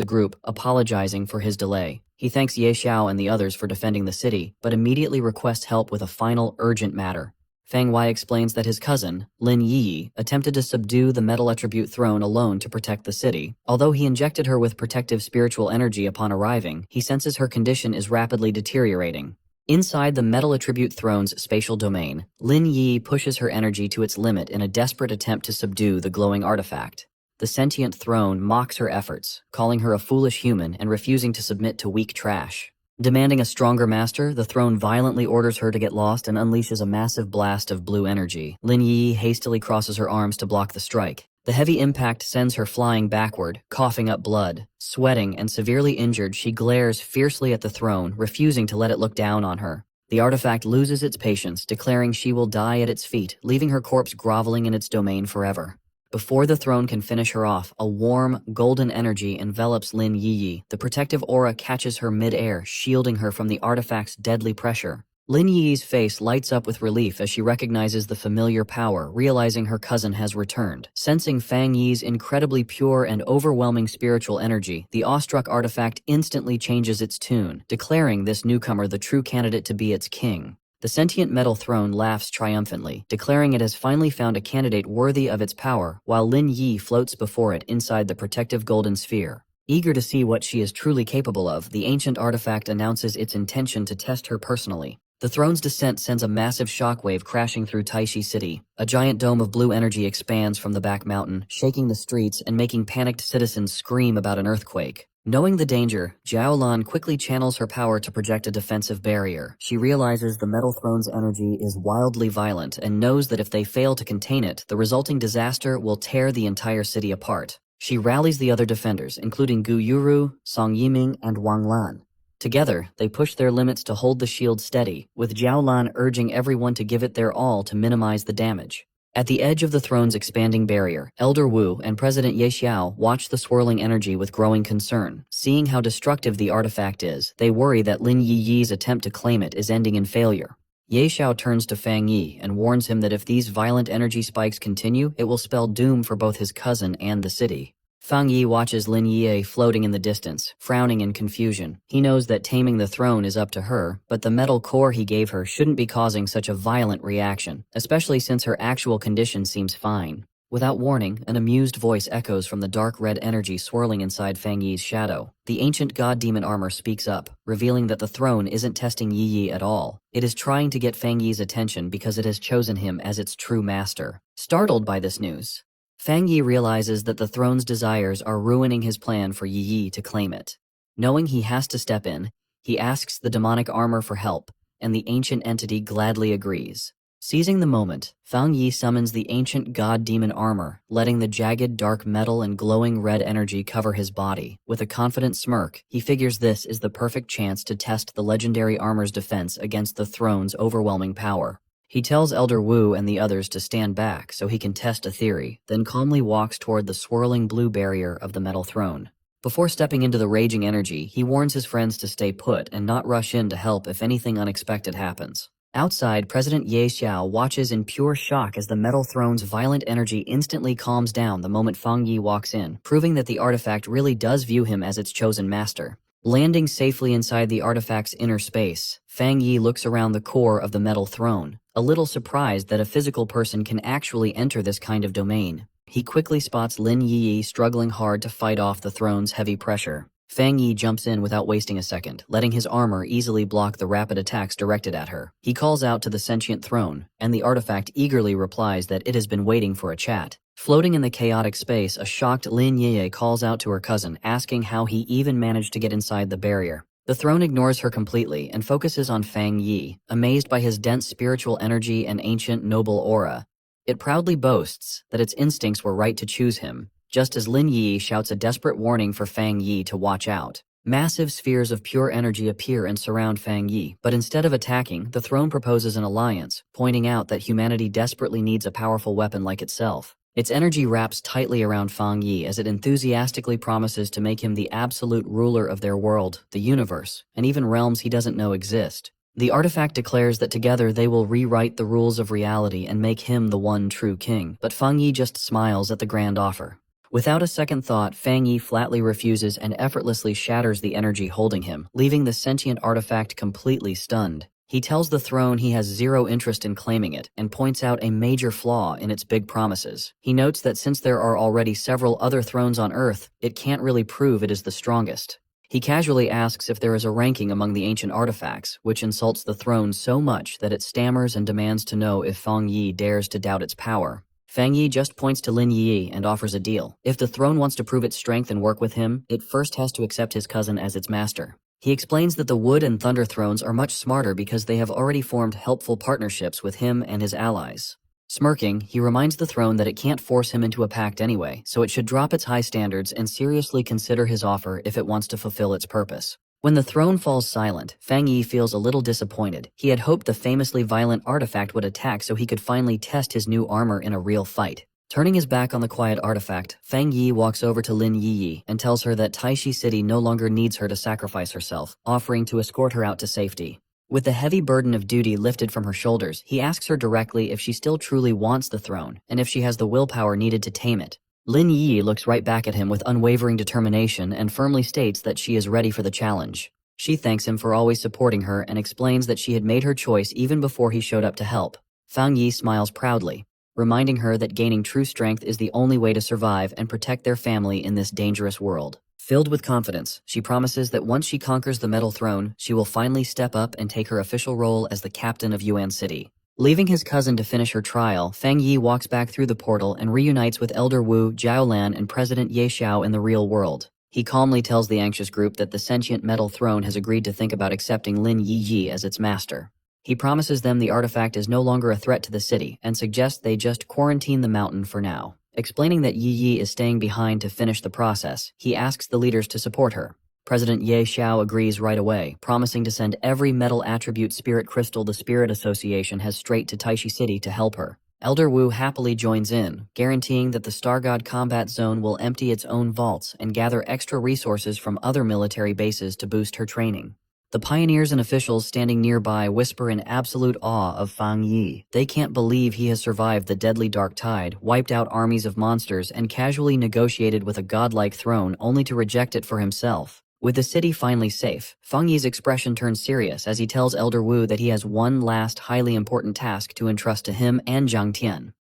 the group, apologizing for his delay. He thanks Ye Xiao and the others for defending the city, but immediately requests help with a final, urgent matter. Fang Wei explains that his cousin, Lin Yi, attempted to subdue the metal attribute throne alone to protect the city. Although he injected her with protective spiritual energy upon arriving, he senses her condition is rapidly deteriorating. Inside the metal attribute throne's spatial domain, Lin Yi pushes her energy to its limit in a desperate attempt to subdue the glowing artifact. The sentient throne mocks her efforts, calling her a foolish human and refusing to submit to weak trash. Demanding a stronger master, the throne violently orders her to get lost and unleashes a massive blast of blue energy. Lin Yi hastily crosses her arms to block the strike. The heavy impact sends her flying backward, coughing up blood. Sweating and severely injured, she glares fiercely at the throne, refusing to let it look down on her. The artifact loses its patience, declaring she will die at its feet, leaving her corpse groveling in its domain forever. Before the throne can finish her off, a warm, golden energy envelops Lin Yi. The protective aura catches her mid-air, shielding her from the artifact's deadly pressure. Lin Yi's face lights up with relief as she recognizes the familiar power, realizing her cousin has returned. Sensing Fang Yi's incredibly pure and overwhelming spiritual energy, the awestruck artifact instantly changes its tune, declaring this newcomer the true candidate to be its king. The sentient metal throne laughs triumphantly, declaring it has finally found a candidate worthy of its power, while Lin Yi floats before it inside the protective golden sphere. Eager to see what she is truly capable of, the ancient artifact announces its intention to test her personally. The throne's descent sends a massive shockwave crashing through Taishi City. A giant dome of blue energy expands from the back mountain, shaking the streets and making panicked citizens scream about an earthquake. Knowing the danger, Jiaolan quickly channels her power to project a defensive barrier. She realizes the metal throne's energy is wildly violent and knows that if they fail to contain it, the resulting disaster will tear the entire city apart. She rallies the other defenders, including Gu Yuru, Song Yiming, and Wang Lan. Together, they push their limits to hold the shield steady, with Jiaolan urging everyone to give it their all to minimize the damage. At the edge of the throne's expanding barrier, Elder Wu and President Ye Xiao watch the swirling energy with growing concern. Seeing how destructive the artifact is, they worry that Lin Yi's attempt to claim it is ending in failure. Ye Xiao turns to Fang Yi and warns him that if these violent energy spikes continue, it will spell doom for both his cousin and the city. Fang Yi watches Lin Yi floating in the distance, frowning in confusion. He knows that taming the throne is up to her, but the metal core he gave her shouldn't be causing such a violent reaction, especially since her actual condition seems fine. Without warning, an amused voice echoes from the dark red energy swirling inside Fang Yi's shadow. The ancient god-demon armor speaks up, revealing that the throne isn't testing Yi at all. It is trying to get Fang Yi's attention because it has chosen him as its true master. Startled by this news, Fang Yi realizes that the throne's desires are ruining his plan for Yi to claim it. Knowing he has to step in, he asks the demonic armor for help, and the ancient entity gladly agrees. Seizing the moment, Fang Yi summons the ancient god-demon armor, letting the jagged dark metal and glowing red energy cover his body. With a confident smirk, he figures this is the perfect chance to test the legendary armor's defense against the throne's overwhelming power. He tells Elder Wu and the others to stand back so he can test a theory, then calmly walks toward the swirling blue barrier of the metal throne. Before stepping into the raging energy, he warns his friends to stay put and not rush in to help if anything unexpected happens. Outside, President Ye Xiao watches in pure shock as the metal throne's violent energy instantly calms down the moment Fang Yi walks in, proving that the artifact really does view him as its chosen master. Landing safely inside the artifact's inner space, Fang Yi looks around the core of the metal throne, a little surprised that a physical person can actually enter this kind of domain. He quickly spots Lin Yi struggling hard to fight off the throne's heavy pressure. Fang Yi jumps in without wasting a second, letting his armor easily block the rapid attacks directed at her. He calls out to the sentient throne, and the artifact eagerly replies that it has been waiting for a chat. Floating in the chaotic space, a shocked Lin Yi calls out to her cousin, asking how he even managed to get inside the barrier. The throne ignores her completely and focuses on Fang Yi, amazed by his dense spiritual energy and ancient noble aura. It proudly boasts that its instincts were right to choose him, just as Lin Yi shouts a desperate warning for Fang Yi to watch out. Massive spheres of pure energy appear and surround Fang Yi, but instead of attacking, the throne proposes an alliance, pointing out that humanity desperately needs a powerful weapon like itself. Its energy wraps tightly around Fang Yi as it enthusiastically promises to make him the absolute ruler of their world, the universe, and even realms he doesn't know exist. The artifact declares that together they will rewrite the rules of reality and make him the one true king, but Fang Yi just smiles at the grand offer. Without a second thought, Fang Yi flatly refuses and effortlessly shatters the energy holding him, leaving the sentient artifact completely stunned. He tells the throne he has zero interest in claiming it and points out a major flaw in its big promises. He notes that since there are already several other thrones on Earth, it can't really prove it is the strongest. He casually asks if there is a ranking among the ancient artifacts, which insults the throne so much that it stammers and demands to know if Fang Yi dares to doubt its power. Fang Yi just points to Lin Yi and offers a deal. If the throne wants to prove its strength and work with him, it first has to accept his cousin as its master. He explains that the Wood and Thunder thrones are much smarter because they have already formed helpful partnerships with him and his allies. Smirking, he reminds the throne that it can't force him into a pact anyway, so it should drop its high standards and seriously consider his offer if it wants to fulfill its purpose. When the throne falls silent, Fang Yi feels a little disappointed. He had hoped the famously violent artifact would attack so he could finally test his new armor in a real fight. Turning his back on the quiet artifact, Fang Yi walks over to Lin Yi and tells her that Taishi City no longer needs her to sacrifice herself, offering to escort her out to safety. With the heavy burden of duty lifted from her shoulders, he asks her directly if she still truly wants the throne and if she has the willpower needed to tame it. Lin Yi looks right back at him with unwavering determination and firmly states that she is ready for the challenge. She thanks him for always supporting her and explains that she had made her choice even before he showed up to help. Fang Yi smiles proudly, reminding her that gaining true strength is the only way to survive and protect their family in this dangerous world. Filled with confidence, she promises that once she conquers the Metal Throne, she will finally step up and take her official role as the captain of Yuan City. Leaving his cousin to finish her trial, Fang Yi walks back through the portal and reunites with Elder Wu, Jiaolan, and President Ye Xiao in the real world. He calmly tells the anxious group that the sentient metal throne has agreed to think about accepting Lin Yi as its master. He promises them the artifact is no longer a threat to the city and suggests they just quarantine the mountain for now. Explaining that Yi is staying behind to finish the process, he asks the leaders to support her. President Ye Xiao agrees right away, promising to send every metal attribute spirit crystal the Spirit Association has straight to Taishi City to help her. Elder Wu happily joins in, guaranteeing that the Star God Combat Zone will empty its own vaults and gather extra resources from other military bases to boost her training. The pioneers and officials standing nearby whisper in absolute awe of Fang Yi. They can't believe he has survived the deadly dark tide, wiped out armies of monsters, and casually negotiated with a godlike throne only to reject it for himself. With the city finally safe, Fang Yi's expression turns serious as he tells Elder Wu that he has one last highly important task to entrust to him and Jiang Tian.